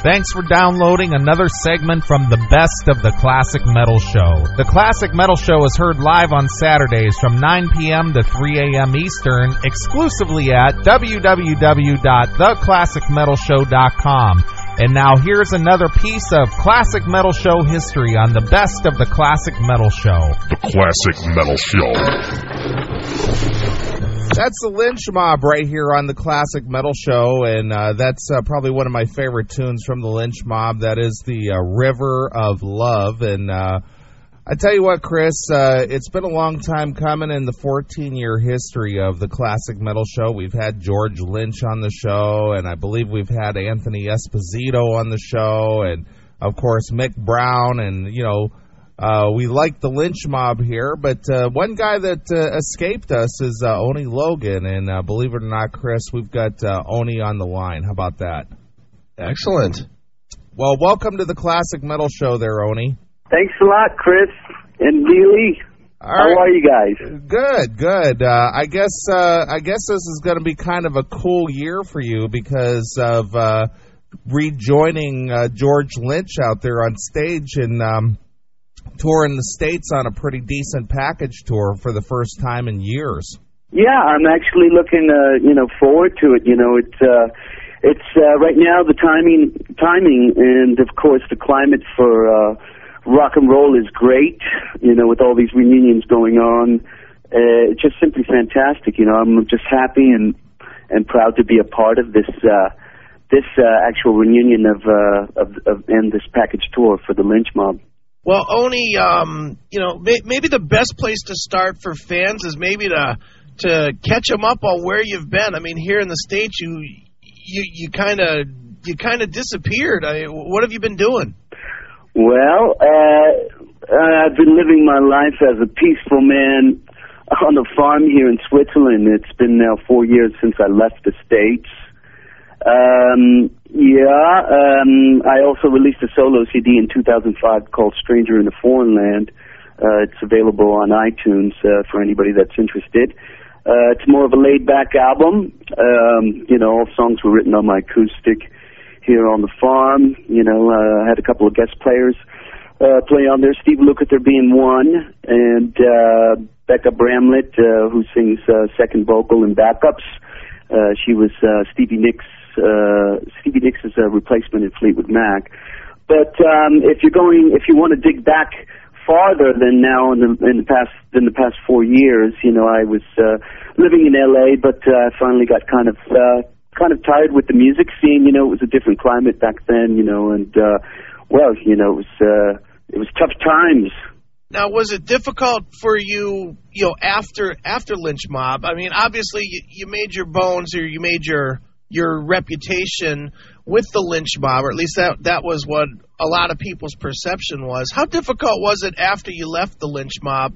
Thanks for downloading another segment from the Best of the Classic Metal Show. The Classic Metal Show is heard live on Saturdays from 9 p.m. to 3 a.m. Eastern, exclusively at www.theclassicmetalshow.com. And now here's another piece of Classic Metal Show history on the Best of the Classic Metal Show. The Classic Metal Show. That's the Lynch Mob right here on the Classic Metal Show, and that's probably one of my favorite tunes from the Lynch Mob. That is the River of Love, and I tell you what, Chris, it's been a long time coming in the 14-year history of the Classic Metal Show. We've had George Lynch on the show, and I believe we've had Anthony Esposito on the show, and, of course, Mick Brown, and, you know, we like the Lynch Mob here, but one guy that escaped us is Oni Logan, and believe it or not, Chris, we've got Oni on the line. How about that? Excellent. Well, welcome to the Classic Metal Show there, Oni. Thanks a lot, Chris and Neely. How are you guys? Good. I guess this is going to be kind of a cool year for you because of rejoining George Lynch out there on stage and touring the States on a pretty decent package tour for the first time in years. Yeah, I'm actually looking, forward to it. It's right now the timing, and of course the climate for rock and roll is great. With all these reunions going on, it's just simply fantastic. I'm just happy and proud to be a part of this actual reunion of and this package tour for the Lynch Mob. Well, Oni, maybe the best place to start for fans is maybe to catch them up on where you've been. I mean, here in the States, you kind of disappeared. What have you been doing? Well, I've been living my life as a peaceful man on a farm here in Switzerland. It's been now 4 years since I left the States. I also released a solo CD in 2005 called Stranger in a Foreign Land. It's available on iTunes for anybody that's interested. It's more of a laid-back album. All songs were written on my acoustic here on the farm. I had a couple of guest players play on there, Steve Lukather being one, and Becca Bramlett, who sings second vocal and backups. She was Stevie Nicks' replacement in Fleetwood Mac. But if you want to dig back farther than now in the past 4 years, I was living in L.A., but I finally got kind of tired with the music scene. It was a different climate back then, and it was tough times. Now, was it difficult for you, after Lynch Mob? I mean, obviously you made your bones, or you made your reputation with the Lynch Mob, or at least that was what a lot of people's perception was. How difficult was it after you left the Lynch Mob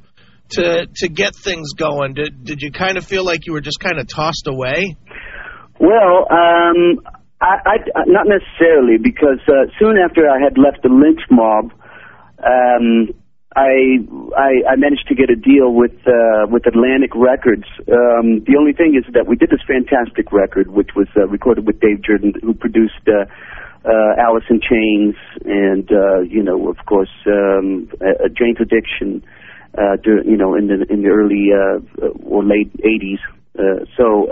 to get things going? Did you kind of feel like you were just kind of tossed away? Well, I not necessarily, because soon after I had left the Lynch Mob, I managed to get a deal with Atlantic Records. The only thing is that we did this fantastic record, which was recorded with Dave Jordan, who produced Alice in Chains and of course Jane's Addiction, in the early or late '80s. So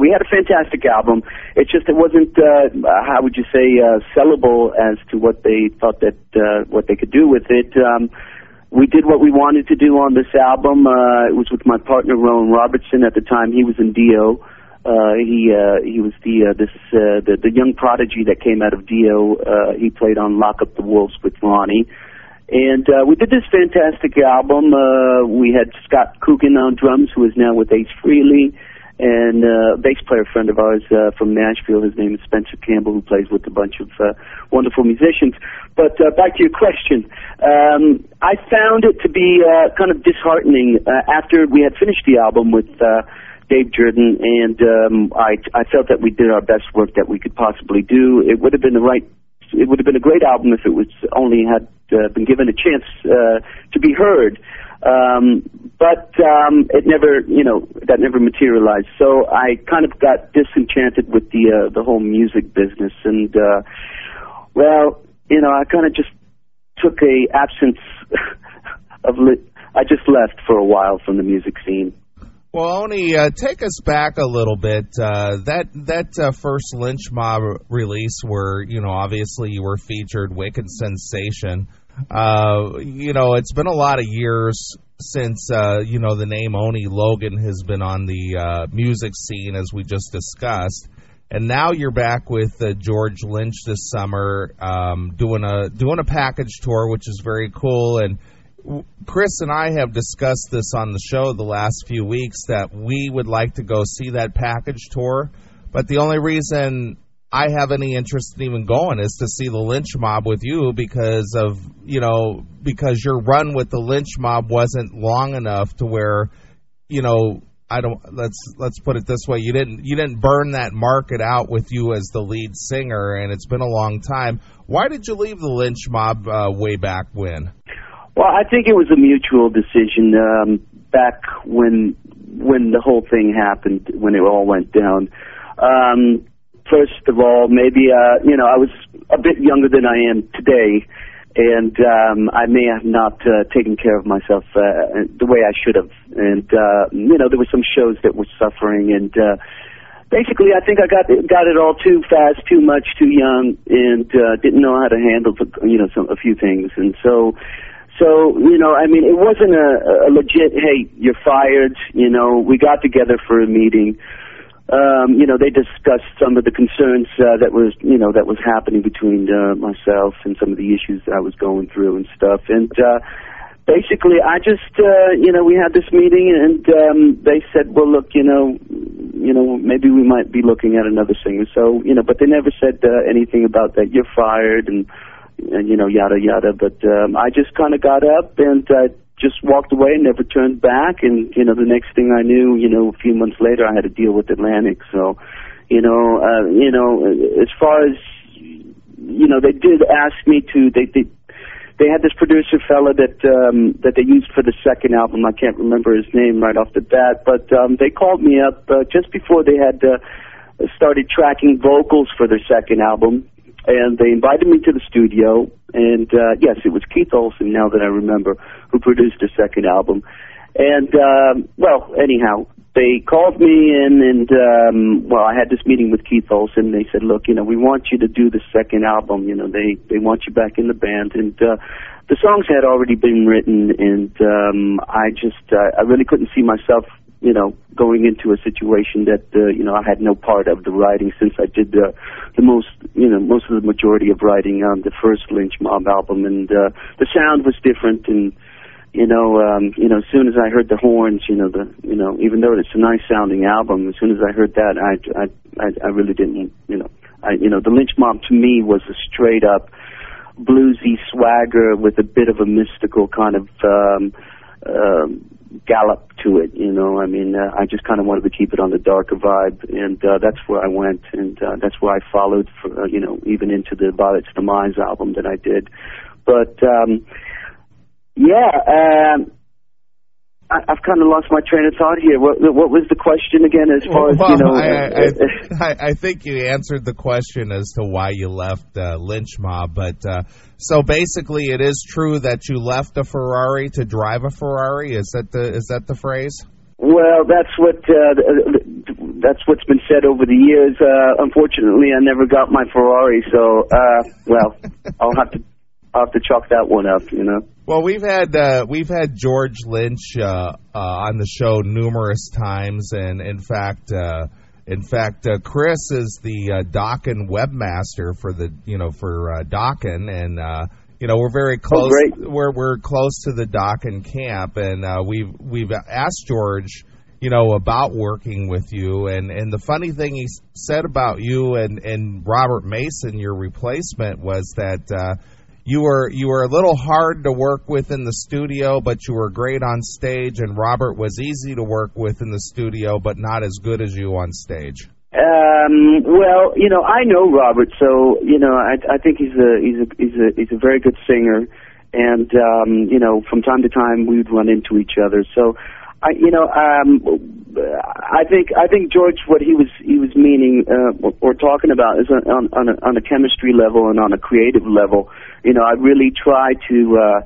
we had a fantastic album. It's just it wasn't how would you say sellable as to what they thought that what they could do with it. We did what we wanted to do on this album. It was with my partner Rowan Robertson at the time. He was in Dio. He was the young prodigy that came out of Dio. He played on Lock Up the Wolves with Ronnie. And we did this fantastic album. We had Scott Coogan on drums, who is now with Ace Frehley, and a bass player friend of ours from Nashville. His name is Spencer Campbell, who plays with a bunch of wonderful musicians. But back to your question. I found it to be kind of disheartening after we had finished the album with Dave Jordan, and I felt that we did our best work that we could possibly do. It would have been a great album if it was only had been given a chance to be heard. But it never, that never materialized. So I kind of got disenchanted with the whole music business, and Well, I kind of just took a absence I just left for a while from the music scene. Well, Oni, take us back a little bit. That first Lynch Mob release where, obviously you were featured, Wicked Sensation. It's been a lot of years since, the name Oni Logan has been on the music scene, as we just discussed. And now you're back with George Lynch this summer, doing a package tour, which is very cool. And Chris and I have discussed this on the show the last few weeks that we would like to go see that package tour. But the only reason I have any interest in even going is to see the Lynch Mob with you because your run with the Lynch Mob wasn't long enough to where, let's put it this way, you didn't burn that market out with you as the lead singer, and it's been a long time. Why did you leave the Lynch Mob way back when? Well, I think it was a mutual decision back when the whole thing happened, when it all went down. First of all, maybe I was a bit younger than I am today, and I may have not taken care of myself the way I should have. And there were some shows that were suffering, and basically, I think I got it all too fast, too much, too young, and didn't know how to handle a few things, and so it wasn't a legit, hey, you're fired. We got together for a meeting. They discussed some of the concerns that was happening between myself and some of the issues that I was going through and stuff. And basically, I just, we had this meeting, and they said, well, look, maybe we might be looking at another singer. So, but they never said anything about that. You're fired and yada yada. But I just kind of got up and just walked away and never turned back. And the next thing I knew, a few months later, I had to deal with Atlantic. So, as far as they did ask me to. They had this producer fella that they used for the second album. I can't remember his name right off the bat, but they called me up just before they had started tracking vocals for their second album. And they invited me to the studio, and yes, it was Keith Olsen, now that I remember, who produced the second album. And, anyhow, they called me in, and, I had this meeting with Keith Olsen. They said, look, we want you to do the second album. They want you back in the band. And the songs had already been written, and I really couldn't see myself going into a situation that, I had no part of the writing, since I did the most of the majority of writing on the first Lynch Mob album, and the sound was different, and, as soon as I heard the horns, even though it's a nice sounding album, as soon as I heard that, I really didn't, the Lynch Mob to me was a straight up bluesy swagger with a bit of a mystical kind of, gallop to it, I just kind of wanted to keep it on the darker vibe, and that's where I went, and that's where I followed, even into the About Its Demise album that I did. But I've kind of lost my train of thought here. What was the question again? As far as I think you answered the question as to why you left Lynch Mob. But so basically, it is true that you left a Ferrari to drive a Ferrari. Is that the phrase? Well, that's what's been said over the years. Unfortunately, I never got my Ferrari, so I'll have to chalk that one up. Well, we've had George Lynch on the show numerous times, and in fact, Chris is the Dokken webmaster for Dokken, and we're very close. Oh, great. We're close to the Dokken camp, and we've asked George, about working with you, and the funny thing he said about you and Robert Mason, your replacement, was that. You were a little hard to work with in the studio, but you were great on stage, and Robert was easy to work with in the studio, but not as good as you on stage. I know Robert, so I think he's a very good singer, and from time to time we would run into each other. So I think George, what he was meaning or talking about is on a chemistry level and on a creative level. I really try to.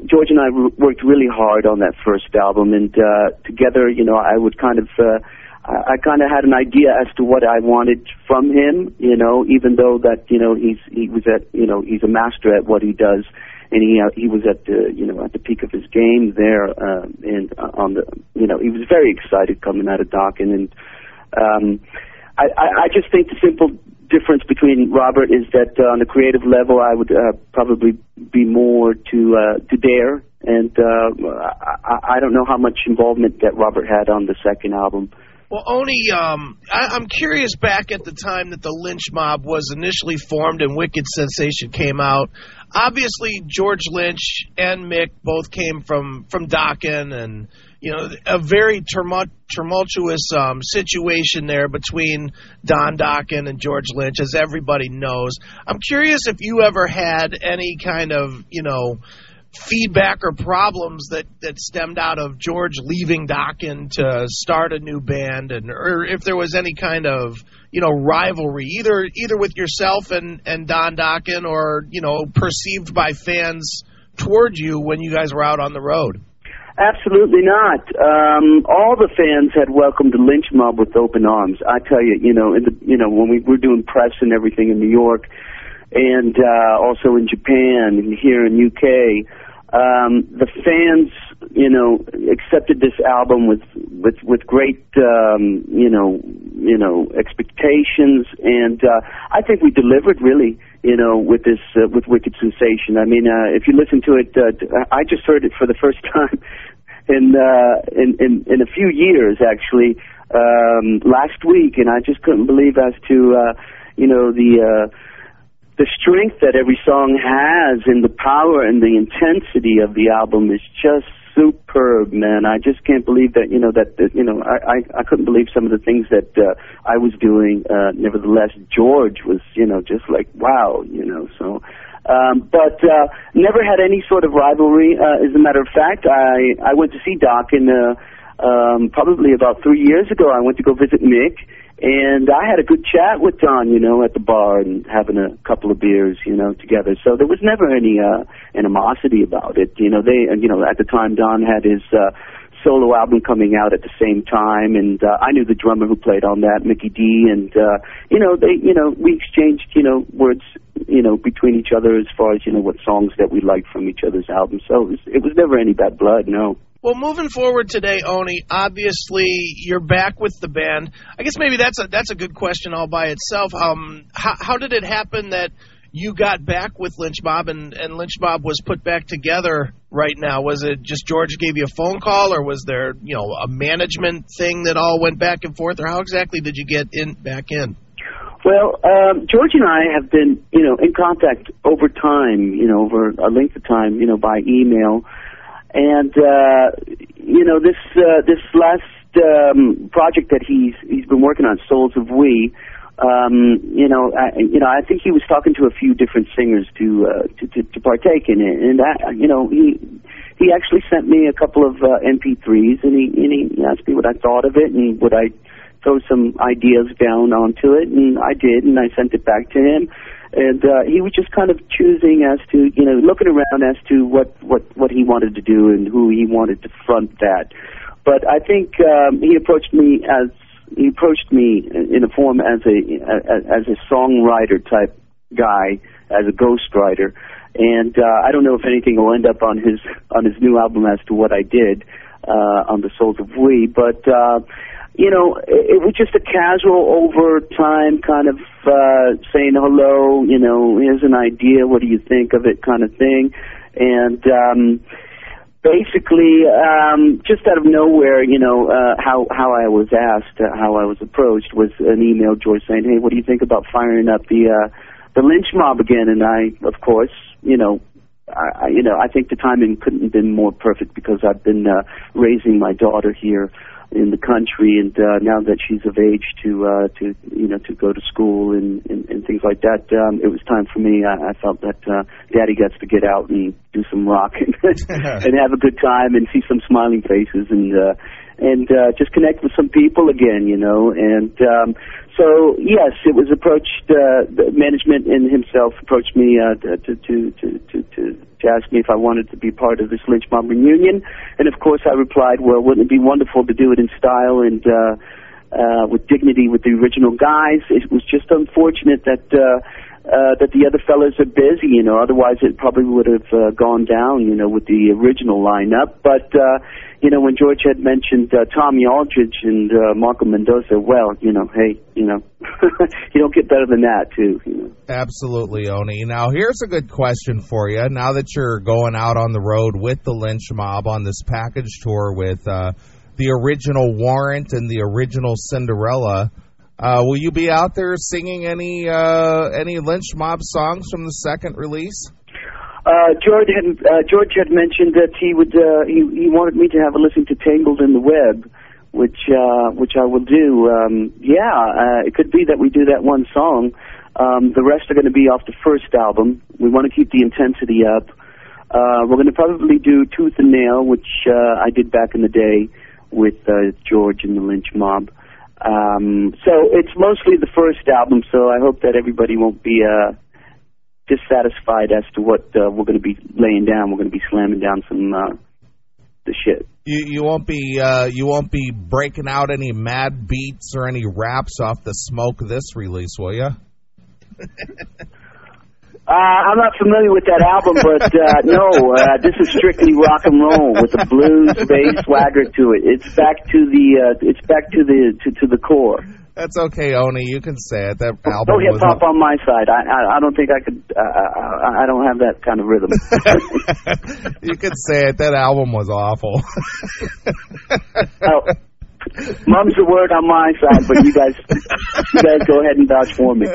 George and I worked really hard on that first album, and together, I would kind of. I kind of had an idea as to what I wanted from him, even though that he's a master at what he does, and he was at the peak of his game there, and he was very excited coming out of Dokken, and I just think the simple difference between Robert is that on a creative level I would probably be more to Dare, and I don't know how much involvement that Robert had on the second album. Well, Oni, I'm curious, back at the time that the Lynch Mob was initially formed and Wicked Sensation came out, obviously George Lynch and Mick both came from Dokken, and, a very tumultuous situation there between Don Dokken and George Lynch, as everybody knows. I'm curious if you ever had any kind of, feedback or problems that stemmed out of George leaving Dokken to start a new band, or if there was any kind of rivalry either with yourself and Don Dokken, or perceived by fans toward you when you guys were out on the road. Absolutely not. All the fans had welcomed the Lynch Mob with open arms. I tell you, when we were doing press and everything in New York, and also in Japan and here in UK, the fans, accepted this album with great, expectations, and I think we delivered really, with this with Wicked Sensation. I mean, if you listen to it, I just heard it for the first time in a few years, actually, last week, and I just couldn't believe as to the strength that every song has, and the power and the intensity of the album is just superb, man. I just can't believe that, I couldn't believe some of the things that I was doing. Nevertheless, George was, just like, wow, so. But never had any sort of rivalry. As a matter of fact, I went to see Dokken probably about 3 years ago. I went to go visit Mick, and I had a good chat with Don, at the bar and having a couple of beers, together. So there was never any animosity about it. They, at the time Don had his solo album coming out at the same time, and I knew the drummer who played on that, Mickey D, and we exchanged words between each other as far as what songs that we liked from each other's albums. So it was never any bad blood, no. Well, moving forward today, Oni, obviously you're back with the band. I guess maybe that's a good question all by itself. How did it happen that you got back with Lynch Mob and Lynch Mob was put back together right now? Was it just George gave you a phone call, or was there a management thing that all went back and forth, or how exactly did you get back in? Well, George and I have been in contact over time, over a length of time, by email. And this last project that he's been working on, Souls of We, I think he was talking to a few different singers to partake in it, and he actually sent me a couple of MP3s, and he asked me what I thought of it and would I throw some ideas down onto it, and I did, and I sent it back to him. And he was just kind of choosing as to, looking around as to what he wanted to do and who he wanted to front that. But I think he approached me in a form as a songwriter type guy, as a ghostwriter. And I don't know if anything will end up on his new album as to what I did on the Souls of We, but it was just a casual, over time kind of saying hello, here's an idea, what do you think of it kind of thing. And basically, just out of nowhere, how I was asked, how I was approached was an email, George saying, hey, what do you think about firing up the Lynch Mob again? And I, of course, I think the timing couldn't have been more perfect because I've been raising my daughter here in the country, and now that she's of age to go to school and things like that, it was time for me. I felt that Daddy gets to get out and do some rock and have a good time and see some smiling faces and just connect with some people again, and so yes, it was approached. The management and himself approached me to ask me if I wanted to be part of this Lynch Mob reunion, and of course I replied, well, wouldn't it be wonderful to do it in style and with dignity with the original guys? It was just unfortunate that the other fellas are busy, otherwise it probably would have gone down, with the original lineup. But when George had mentioned Tommy Aldridge and Marco Mendoza, well, hey, you don't get better than that, too. Absolutely, Oni. Now, here's a good question for you. Now that you're going out on the road with the Lynch Mob on this package tour with the original Warrant and the original Cinderella, will you be out there singing any Lynch Mob songs from the second release? George had mentioned that he wanted me to have a listen to Tangled in the Web, which I will do. It could be that we do that one song. The rest are going to be off the first album. We want to keep the intensity up. We're going to probably do Tooth and Nail, which I did back in the day with George and the Lynch Mob. So it's mostly the first album, so I hope that everybody won't be dissatisfied as to what we're going to be laying down. We're going to be slamming down some the shit. You won't be breaking out any mad beats or any raps off the smoke of this release, will you? I'm not familiar with that album, but no, this is strictly rock and roll with a blues bass swagger to it. It's back to the core. That's okay, Oni. You can say it. That album. No hip hop on my side. I don't think I could. I don't have that kind of rhythm. You could say it. That album was awful. Oh. Mum's the word on my side, but you guys go ahead and vouch for me.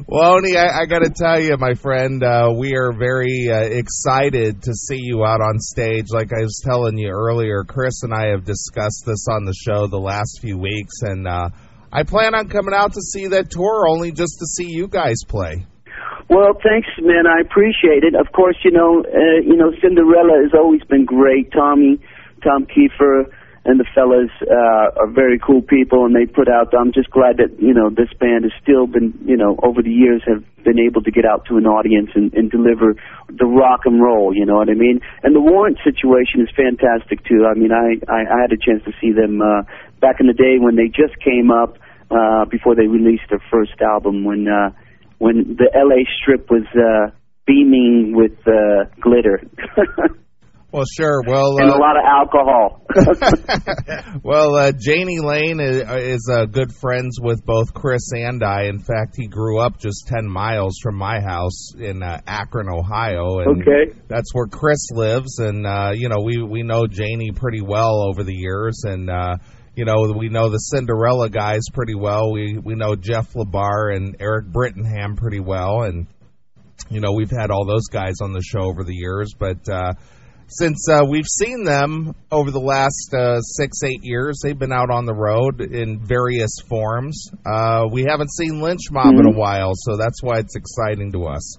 Well, Oni, I got to tell you, my friend, we are very excited to see you out on stage. Like I was telling you earlier, Chris and I have discussed this on the show the last few weeks, and I plan on coming out to see that tour only just to see you guys play. Well, thanks, man. I appreciate it. Of course, Cinderella has always been great. Tom Kiefer and the fellas are very cool people, and they put out. I'm just glad that this band has still been, over the years have been able to get out to an audience and deliver the rock and roll. You know what I mean? And the Warrant situation is fantastic too. I mean, I had a chance to see them back in the day when they just came up before they released their first album when the LA Strip was beaming with glitter. Well, sure. Well, and a lot of alcohol. Well, Janie Lane is good friends with both Chris and I. In fact, he grew up just 10 miles from my house in Akron, Ohio. And okay. That's where Chris lives. And, we know Janie pretty well over the years. And, we know the Cinderella guys pretty well. We know Jeff LaBar and Eric Brittenham pretty well. And, we've had all those guys on the show over the years. But, since we've seen them over the last 6-8 years, they've been out on the road in various forms. We haven't seen Lynch Mob in a while, so that's why it's exciting to us.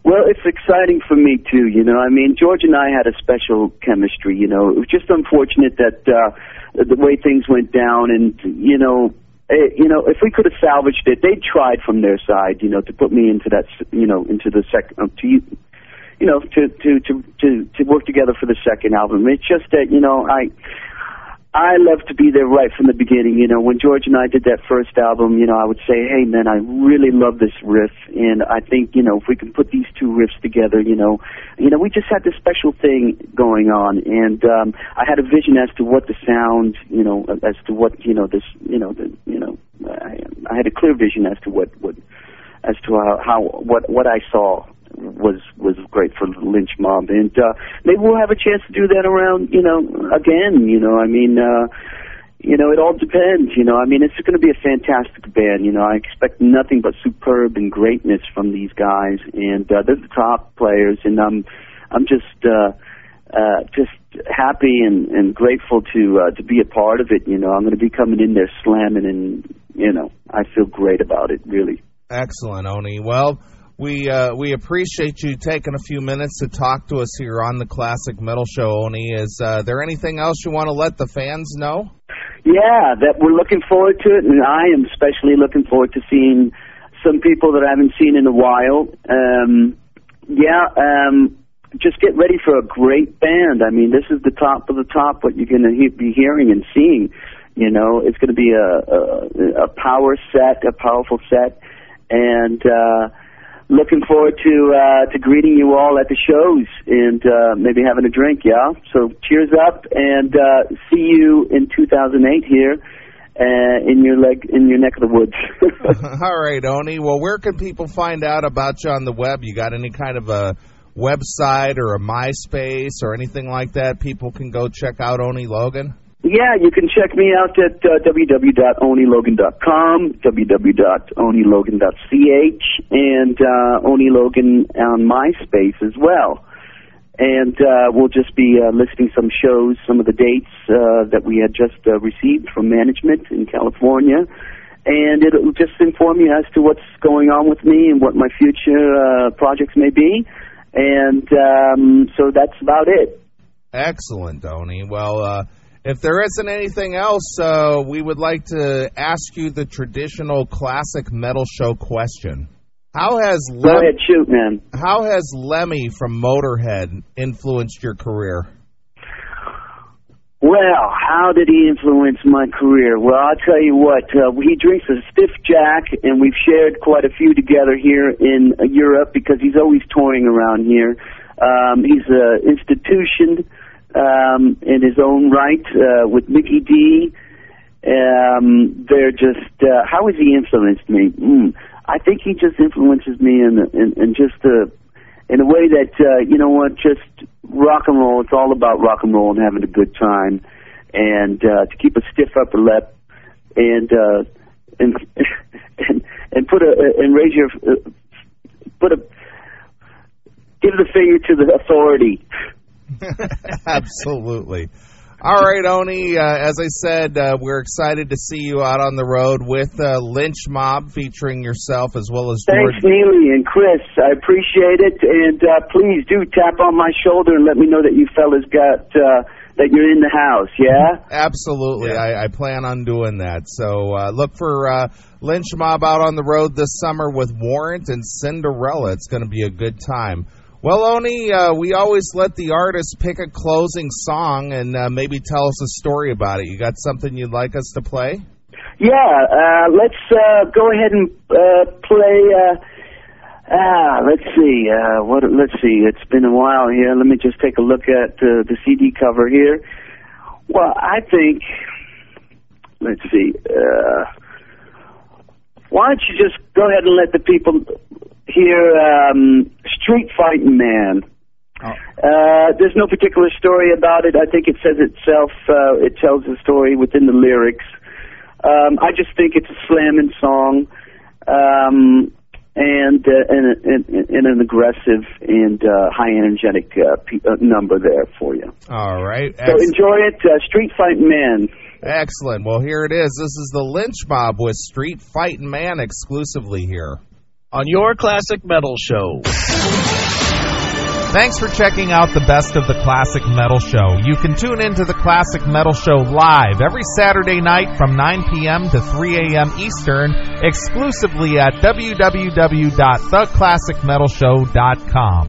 Well, it's exciting for me, too. I mean, George and I had a special chemistry, It was just unfortunate that the way things went down and, if we could have salvaged it, they tried from their side, to put me into that, into the second, to work together for the second album. It's just that, I love to be there right from the beginning. When George and I did that first album, I would say, hey, man, I really love this riff. And I think, if we can put these two riffs together, we just had this special thing going on. And I had a vision as to what the sound, as to what, I had a clear vision as to what I saw was great for the Lynch Mob, and maybe we'll have a chance to do that around, again. I mean, it all depends. I mean, it's going to be a fantastic band. I expect nothing but superb and greatness from these guys, and they're the top players, and I'm just just happy and grateful to be a part of it. I'm going to be coming in there slamming, and I feel great about it, really. Excellent, Oni. Well, we appreciate you taking a few minutes to talk to us here on the Classic Metal Show, Oni. Is there anything else you want to let the fans know? Yeah, that we're looking forward to it, and I am especially looking forward to seeing some people that I haven't seen in a while. Just get ready for a great band. I mean, this is the top of the top, what you're going to be hearing and seeing. It's going to be a powerful set, and looking forward to greeting you all at the shows and maybe having a drink, yeah? So cheers up, and see you in 2008 here in your neck of the woods. All right, Oni. Well, where can people find out about you on the web? You got any kind of a website or a MySpace or anything like that people can go check out Oni Logan? Yeah, you can check me out at www.onilogan.com, www.onilogan.ch, and Oni Logan on MySpace as well. And we'll just be listing some shows, some of the dates that we had just received from management in California. And it'll just inform you as to what's going on with me and what my future projects may be. And so that's about it. Excellent, Oni. Well, if there isn't anything else, we would like to ask you the traditional Classic Metal Show question. Go ahead, shoot, man. How has Lemmy from Motorhead influenced your career? Well, how did he influence my career? Well, I'll tell you what, he drinks a stiff jack, and we've shared quite a few together here in Europe because he's always touring around here. He's an institution in his own right with Mickey D. They're just, how has he influenced me? I think he just influences me in just in a way that, just rock and roll. It's all about rock and roll and having a good time, and to keep a stiff upper lip, and give the finger to the authority. Absolutely. All right, Oni, as I said, we're excited to see you out on the road with Lynch Mob featuring yourself as well as George. Thanks, Neely and Chris. I appreciate it. And please do tap on my shoulder and let me know that you fellas got that you're in the house, yeah? Absolutely. Yeah. I plan on doing that. So look for Lynch Mob out on the road this summer with Warrant and Cinderella. It's going to be a good time. Well, Oni, we always let the artist pick a closing song and maybe tell us a story about it. You got something you'd like us to play? Yeah, let's go ahead and play. Let's see. Let's see. It's been a while here. Let me just take a look at the CD cover here. Well, I think. Let's see. Why don't you just go ahead and let the people hear Street Fighting Man. Oh. There's no particular story about it. I think it says itself. It tells the story within the lyrics. I just think it's a slamming song, and an aggressive and high energetic number there for you. All right. So enjoy it. Street Fighting Man. Excellent. Well, here it is. This is the Lynch Mob with Street Fighting Man exclusively here on your Classic Metal Show. Thanks for checking out the best of the Classic Metal Show. You can tune into the Classic Metal Show live every Saturday night from 9 p.m. to 3 a.m. Eastern, exclusively at www.theclassicmetalshow.com.